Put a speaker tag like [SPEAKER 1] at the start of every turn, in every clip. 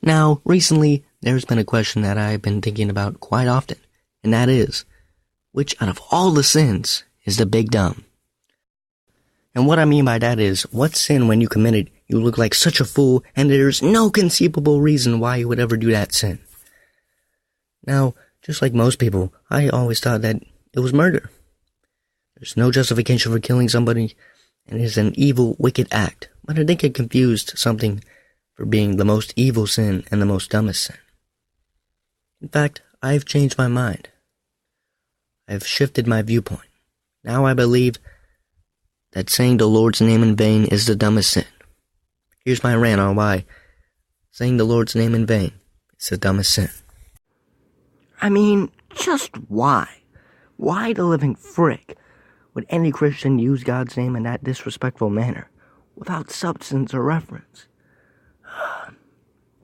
[SPEAKER 1] Now, recently, there's been a question that I've been thinking about quite often, and that is, which out of all the sins is the big dumb? And what I mean by that is, what sin when you commit it, you look like such a fool, and there's no conceivable reason why you would ever do that sin? Now, just like most people, I always thought that it was murder. There's no justification for killing somebody, and it is an evil, wicked act. But I think I confused something for being the most evil sin and the most dumbest sin. In fact, I've changed my mind. I've shifted my viewpoint. Now I believe that saying the Lord's name in vain is the dumbest sin. Here's my rant on why saying the Lord's name in vain is the dumbest sin. I mean, just why? Why the living frick would any Christian use God's name in that disrespectful manner, without substance or reference?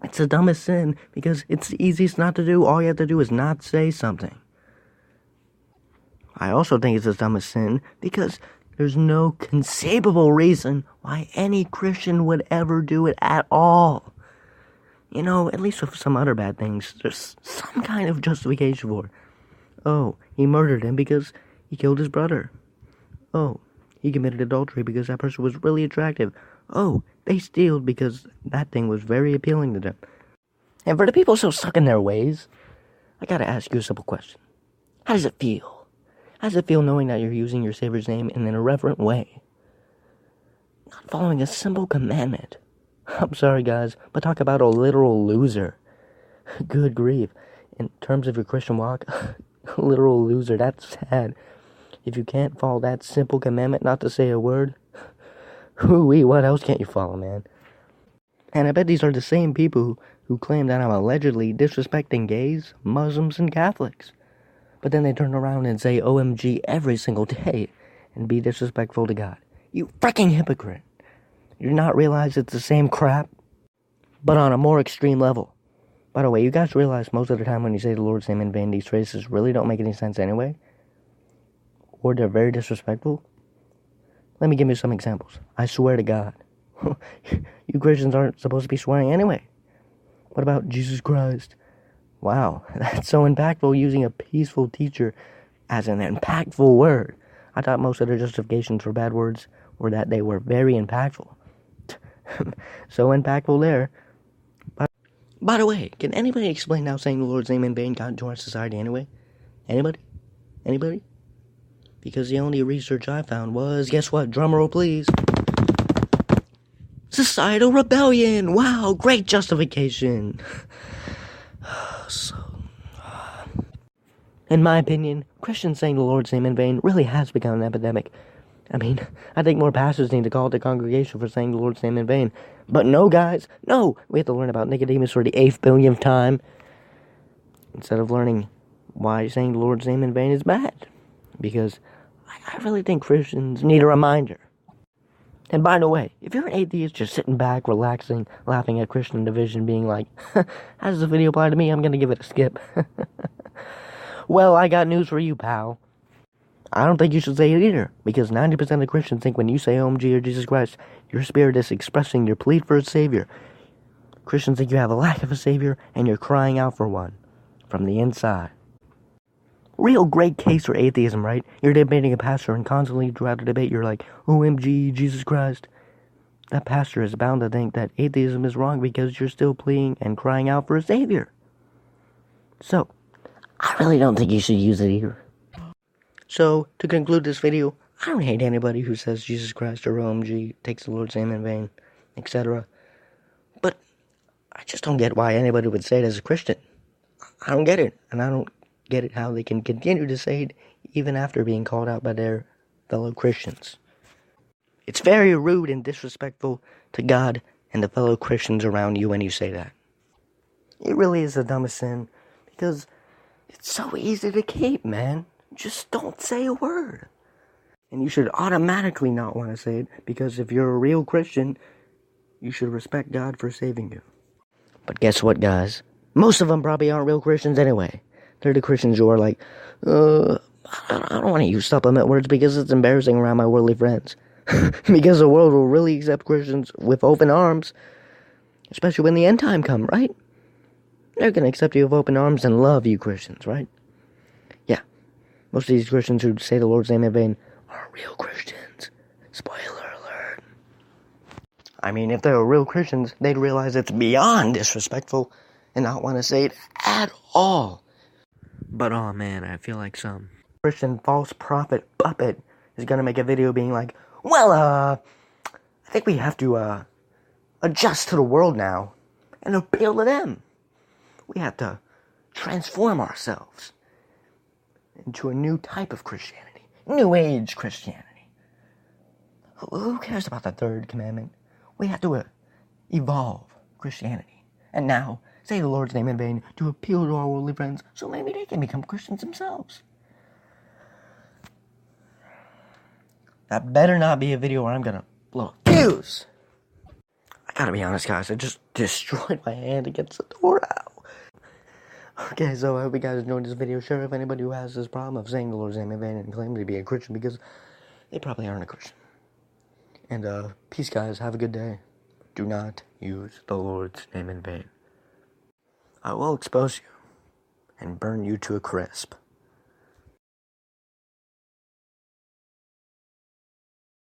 [SPEAKER 1] It's the dumbest sin because it's the easiest not to do. All you have to do is not say something. I also think it's the dumbest sin because there's no conceivable reason why any Christian would ever do it at all. You know, at least with some other bad things, there's some kind of justification for it. Oh, he murdered him because he killed his brother. Oh, he committed adultery because that person was really attractive. Oh, they stealed because that thing was very appealing to them. And for the people so stuck in their ways, I gotta ask you a simple question. How does it feel? How does it feel knowing that you're using your Savior's name in an irreverent way? Not following a simple commandment. I'm sorry, guys, but talk about a literal loser. Good grief. In terms of your Christian walk, a literal loser, that's sad. If you can't follow that simple commandment not to say a word, hoo-wee, what else can't you follow, man? And I bet these are the same people who claim that I'm allegedly disrespecting gays, Muslims, and Catholics. But then they turn around and say OMG every single day and be disrespectful to God. You freaking hypocrite. You do not realize it's the same crap, but on a more extreme level. By the way, you guys realize most of the time when you say the Lord's name in vain, these phrases really don't make any sense anyway? Or they're very disrespectful? Let me give you some examples. I swear to God. You Christians aren't supposed to be swearing anyway. What about Jesus Christ? Wow, that's so impactful, using a peaceful teacher as an impactful word. I thought most of their justifications for bad words were that they were very impactful. So impactful there. By the way, can anybody explain how saying the Lord's name in vain got into our society anyway? Anybody? Anybody? Because the only research I found was, guess what? Drumroll, please. Societal rebellion. Wow, great justification. In my opinion, Christians saying the Lord's name in vain really has become an epidemic. I mean, I think more pastors need to call it the congregation for saying the Lord's name in vain. But no, guys, no! We have to learn about Nicodemus for the 8th billionth time, instead of learning why saying the Lord's name in vain is bad. Because I really think Christians need a reminder. And by the way, if you're an atheist just sitting back, relaxing, laughing at Christian division, being like, how does the video apply to me? I'm gonna give it a skip. Well, I got news for you, pal. I don't think you should say it either, because 90% of Christians think when you say OMG or Jesus Christ, your spirit is expressing your plea for a Savior. Christians think you have a lack of a Savior, and you're crying out for one, from the inside. Real great case for atheism, right? You're debating a pastor, and constantly throughout the debate, you're like, OMG, Jesus Christ. That pastor is bound to think that atheism is wrong because you're still pleading and crying out for a Savior. So, I really don't think you should use it either. So, to conclude this video, I don't hate anybody who says Jesus Christ or OMG, takes the Lord's name in vain, etc. But I just don't get why anybody would say it as a Christian. I don't get it, and I don't get it how they can continue to say it even after being called out by their fellow Christians. It's very rude and disrespectful to God and the fellow Christians around you when you say that. It really is the dumbest sin, because it's so easy to keep, man. Just don't say a word. And you should automatically not want to say it, because if you're a real Christian, you should respect God for saving you. But guess what, guys? Most of them probably aren't real Christians anyway. They're the Christians who are like, I don't want to use supplement words because it's embarrassing around my worldly friends. Because the world will really accept Christians with open arms, especially when the end time come, right? they're going to accept you with open arms and love you Christians, right? Yeah. Most of these Christians who say the Lord's name in vain are real Christians. Spoiler alert. I mean, if they were real Christians, they'd realize it's beyond disrespectful and not want to say it at all. But oh man, I feel like some Christian false prophet puppet is going to make a video being like, well, I think we have to adjust to the world now and appeal to them. We have to transform ourselves into a new type of Christianity. New Age Christianity. Who cares about the third commandment? We have to evolve Christianity. And now, say the Lord's name in vain to appeal to our worldly friends so maybe they can become Christians themselves. That better not be a video where I'm gonna blow a fuse. I gotta be honest, guys. I just destroyed my hand against the door. Ow. Okay, so I hope you guys enjoyed this video. Share if anybody who has this problem of saying the Lord's name in vain and claiming to be a Christian, because they probably aren't a Christian. And peace, guys. Have a good day. Do not use the Lord's name in vain. I will expose you and burn you to a crisp.